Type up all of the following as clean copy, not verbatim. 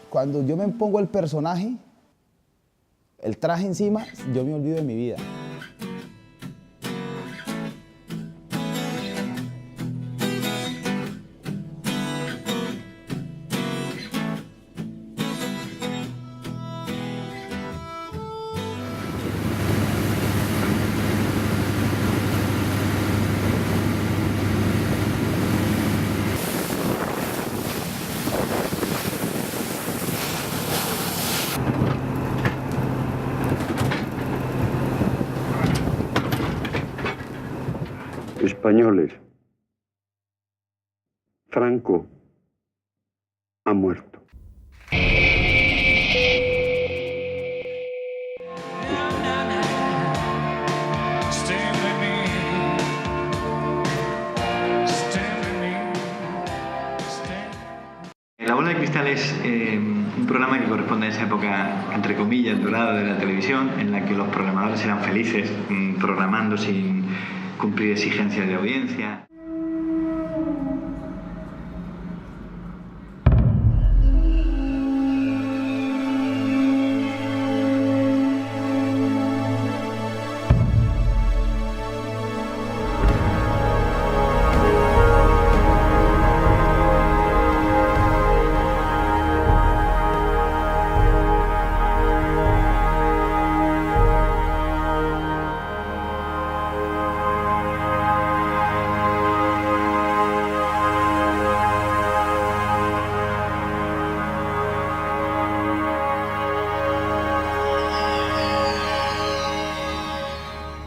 Cuando yo me pongo el personaje, el traje encima, yo me olvido de mi vida. Españoles, Franco ha muerto. La Bola de Cristal es un programa que corresponde a esa época, entre comillas, dorada de la televisión, en la que los programadores eran felices programando sin cumplir exigencias de audiencia.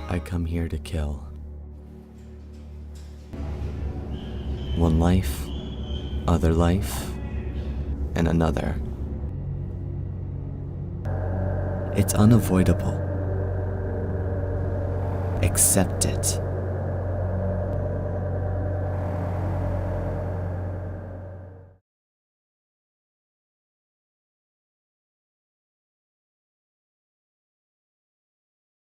I come here to kill. One life, other life, and another. It's unavoidable. Accept it.